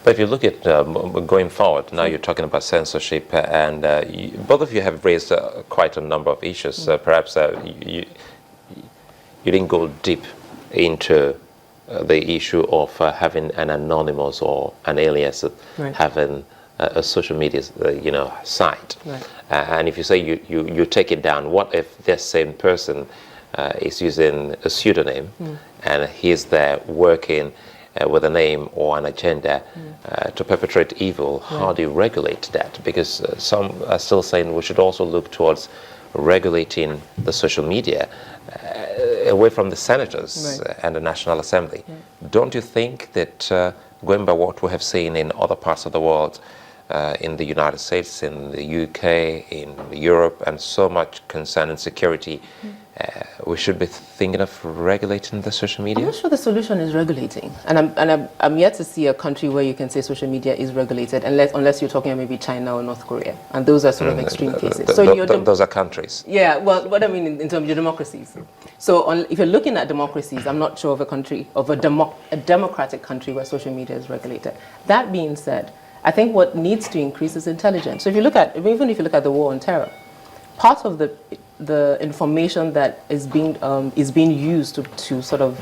But if you look at going forward, now you're talking about censorship, and both of you have raised quite a number of issues. Perhaps you didn't go deep into the issue of having an anonymous or an alias, having a social media, site. Right. And if you say you take it down, what if this same person is using a pseudonym and he's there working with a name or an agenda to perpetrate evil? How do you regulate that? Because some are still saying we should also look towards regulating the social media away from the senators and the National Assembly. Don't you think that going by what we have seen in other parts of the world, in the United States, in the UK, in Europe, and so much concerning security, we should be thinking of regulating the social media? I'm not sure the solution is regulating, and I'm yet to see a country where you can say social media is regulated, unless you're talking about maybe China or North Korea, and those are sort of extreme cases. So those are countries. Yeah, well, what I mean in terms of your democracies. So if you're looking at democracies, I'm not sure of a country, of a democratic country where social media is regulated. That being said, I think what needs to increase is intelligence. So if you look at, even if you look at the war on terror, part of the information that is being used to sort of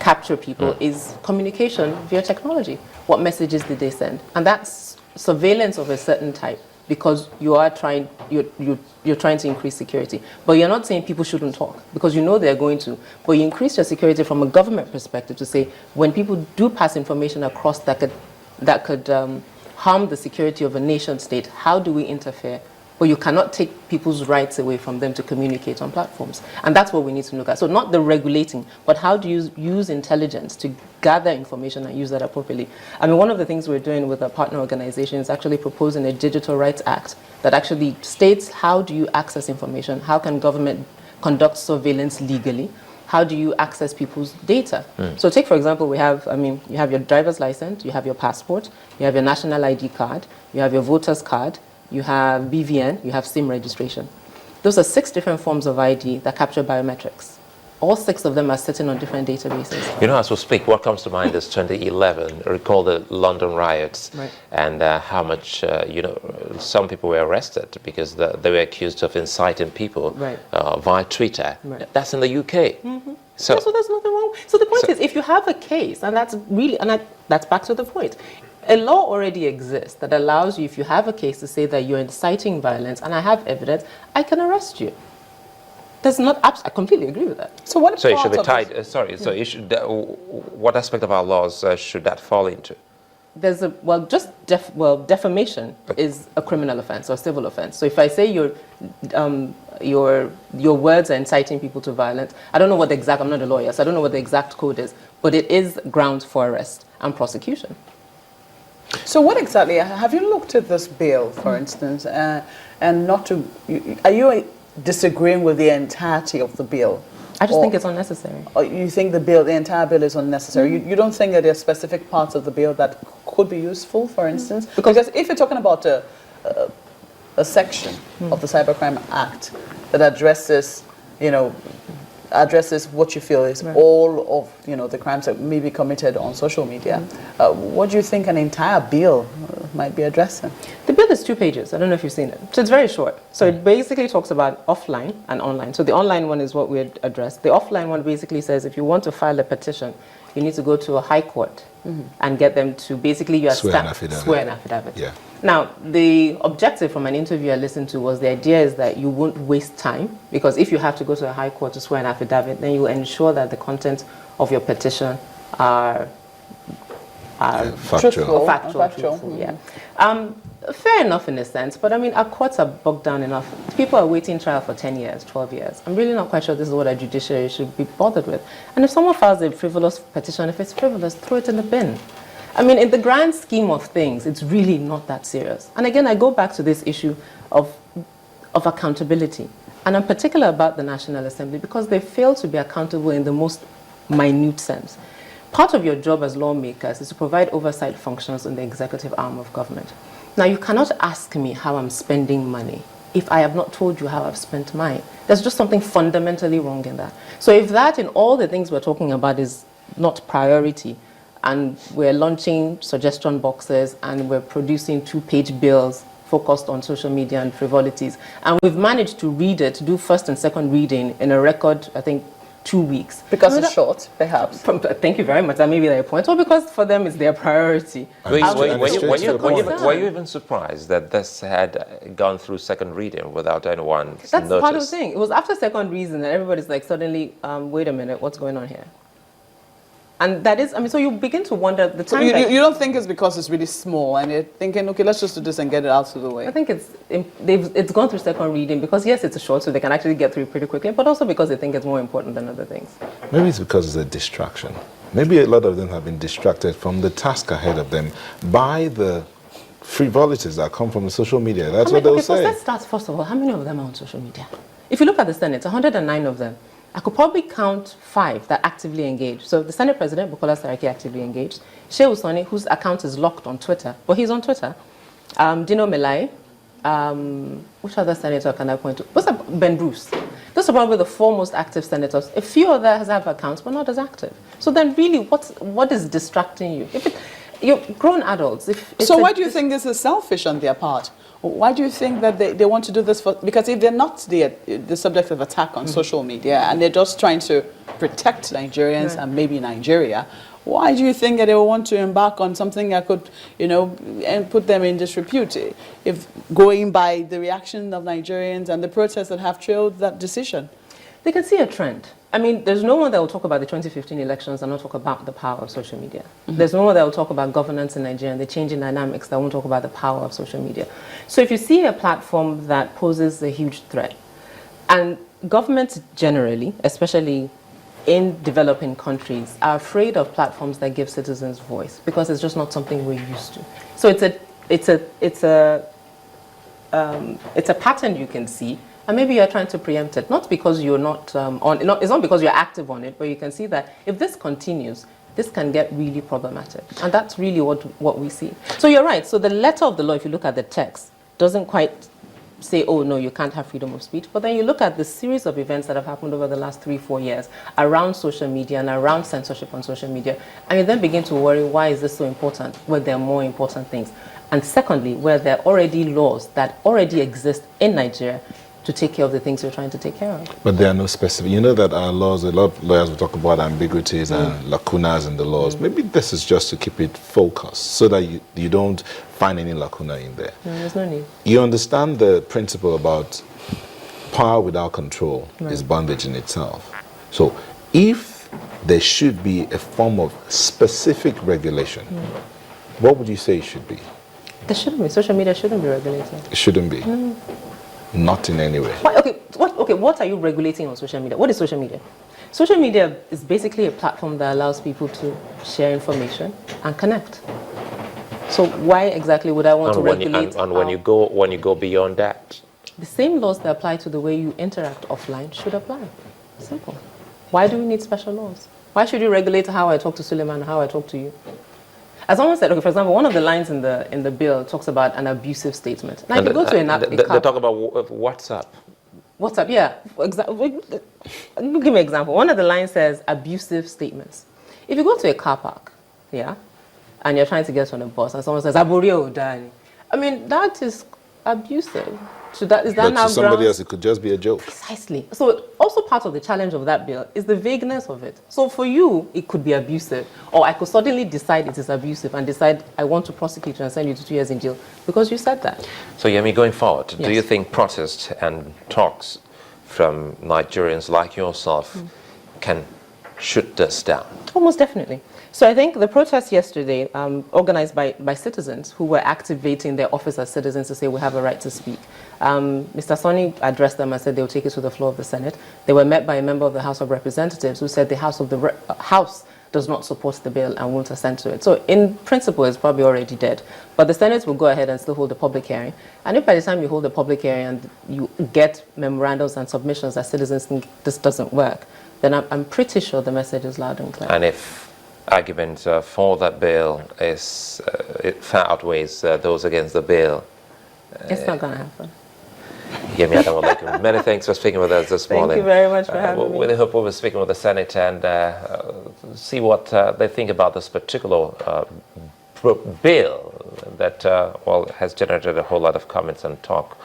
capture people is communication via technology. What messages did they send? And that's surveillance of a certain type, because you're trying to increase security. But you're not saying people shouldn't talk, because you know they're going to. But you increase your security from a government perspective to say, when people do pass information across that could harm the security of a nation state, how do we interfere? But you cannot take people's rights away from them to communicate on platforms. And that's what we need to look at. So not the regulating, but how do you use intelligence to gather information and use that appropriately? I mean, one of the things we're doing with our partner organization is actually proposing a Digital Rights Act that actually states, how do you access information? How can government conduct surveillance legally? How do you access people's data? So take, for example, you have your driver's license, you have your passport, you have your national ID card, you have your voter's card, you have BVN, you have SIM registration. Those are 6 different forms of ID that capture biometrics. All 6 of them are sitting on different databases. You know, as we speak, what comes to mind is 2011. Recall the London riots, and how much, some people were arrested because they were accused of inciting people via Twitter. That's in the UK. So there's nothing wrong. So the point is, if you have a case, and that's back to the point. A law already exists that allows you, if you have a case, to say that you're inciting violence and I have evidence, I can arrest you. I completely agree with that. So what? So it should be tied. So it should. What aspect of our laws should that fall into? There's defamation is a criminal offense or civil offense. So if I say your words are inciting people to violence, I don't know what the exact. I'm not a lawyer, so I don't know what the exact code is, but it is grounds for arrest and prosecution. So what exactly, have you looked at this bill, for instance, and are you disagreeing with the entirety of the bill? I just think it's unnecessary. Or you think the entire bill is unnecessary? You don't think that there are specific parts of the bill that could be useful, for instance? Because if you're talking about a section of the Cybercrime Act that addresses what you feel is all of the crimes that may be committed on social media. What do you think an entire bill might be addressing? The bill is 2 pages. I don't know if you've seen it. So it's very short. So it basically talks about offline and online. So the online one is what we addressed. The offline one basically says if you want to file a petition, you need to go to a high court and get them to basically swear an affidavit. Yeah. Now, the objective from an interview I listened to was the idea is that you won't waste time, because if you have to go to a high court to swear an affidavit, then you ensure that the content of your petition are factual. Fair enough in a sense, but I mean, our courts are bogged down enough. People are waiting trial for 10 years, 12 years. I'm really not quite sure this is what our judiciary should be bothered with. And if someone files a frivolous petition, if it's frivolous, throw it in the bin. I mean, in the grand scheme of things, it's really not that serious. And again, I go back to this issue of accountability. And I'm particular about the National Assembly because they fail to be accountable in the most minute sense. Part of your job as lawmakers is to provide oversight functions in the executive arm of government. Now, you cannot ask me how I'm spending money if I have not told you how I've spent mine. There's just something fundamentally wrong in that. So if that in all the things we're talking about is not priority, and we're launching suggestion boxes, and we're producing 2-page bills focused on social media and frivolities. And we've managed to read it, do first and second reading in a record, I think, 2 weeks. Because it's short, perhaps. Thank you very much. That may be their point. Or because for them it's their priority. Were you even surprised that this had gone through second reading without anyone notice? That's part of the thing. It was after second reading that everybody's like, suddenly, wait a minute, what's going on here? And that is, I mean, so you begin to wonder the time. So you don't think it's because it's really small and you're thinking, okay, let's just do this and get it out of the way? I think it's gone through second reading because, yes, it's a short, so they can actually get through it pretty quickly, but also because they think it's more important than other things. Maybe it's because it's a distraction. Maybe a lot of them have been distracted from the task ahead of them by the frivolities that come from the social media. That's what they'll say. Let's start, first of all, how many of them are on social media? If you look at the Senate, 109 of them. I could probably count 5 that actively engage. So the Senate President, Bukola Saraki, actively engaged. Shehu Sani, whose account is locked on Twitter, but he's on Twitter. Dino Melai, which other senator can I point to? What's that? Ben Bruce. Those are probably the 4 most active senators. A few others have accounts, but not as active. So then really, what is distracting you? You're grown adults. So why do you think this is selfish on their part? Why do you think that they want to do this for? Because if they're not the subject of attack on social media and they're just trying to protect Nigerians and maybe Nigeria, why do you think that they will want to embark on something that could, and put them in disrepute? If going by the reaction of Nigerians and the protests that have trailed that decision, they can see a trend. I mean, there's no one that will talk about the 2015 elections and not talk about the power of social media. There's no one that will talk about governance in Nigeria and the changing dynamics that won't talk about the power of social media. So if you see a platform that poses a huge threat, and governments generally, especially in developing countries, are afraid of platforms that give citizens voice because it's just not something we're used to. So it's a pattern you can see. And maybe you're trying to preempt it, not because you're not it's not because you're active on it, but you can see that if this continues, this can get really problematic. And that's really what we see. So you're right. So the letter of the law, if you look at the text, doesn't quite say, oh, no, you can't have freedom of speech. But then you look at the series of events that have happened over the last 3-4 years around social media and around censorship on social media, and you then begin to worry, why is this so important when there are more important things? And secondly, where there are already laws that already exist in Nigeria to take care of the things you're trying to take care of. But there are no specific, you know that our laws, a lot of lawyers will talk about ambiguities and lacunas in the laws. Maybe this is just to keep it focused so that you don't find any lacuna in there. No, there's no need. You understand the principle about power without control is bondage in itself. So if there should be a form of specific regulation, what would you say it should be? There shouldn't be. Social media shouldn't be regulated. It shouldn't be. Not in any way. What are you regulating on social media? What is social media? Social media is basically a platform that allows people to share information and connect. So why exactly would I want to regulate? When you go beyond that, the same laws that apply to the way you interact offline should apply. Simple. Why do we need special laws? Why should you regulate how I talk to Suleiman and how I talk to you? As someone said, okay, for example, one of the lines in the bill talks about an abusive statement. Now, if you go to they talk about WhatsApp. WhatsApp, yeah. Give me an example. One of the lines says abusive statements. If you go to a car park, yeah, and you're trying to get on a bus, and someone says "Aborio Dani," I mean that is abusive. So is that but now to somebody else, it could just be a joke. Precisely. So also part of the challenge of that bill is the vagueness of it. So for you, it could be abusive, or I could suddenly decide it is abusive and decide I want to prosecute you and send you to 2 years in jail because you said that. So Yemi, going forward, Yes. do you think protests and talks from Nigerians like yourself can shoot this down? Almost definitely. So I think the protest yesterday, organized by citizens who were activating their office as citizens to say we have a right to speak. Mr. Soni addressed them and said they will take it to the floor of the Senate. They were met by a member of the House of Representatives who said the House does not support the bill and won't assent to it. So in principle, it's probably already dead. But the Senate will go ahead and still hold a public hearing. And if by the time you hold a public hearing and you get memorandums and submissions that citizens think this doesn't work, then I'm pretty sure the message is loud and clear. And if argument for that bill is it far outweighs those against the bill, it's not going to happen. Yemi Adamelekun, many thanks for speaking with us this morning. Thank you very much for having me. We hope we'll be speaking with the Senate and see what they think about this particular bill that has generated a whole lot of comments and talk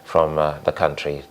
from the country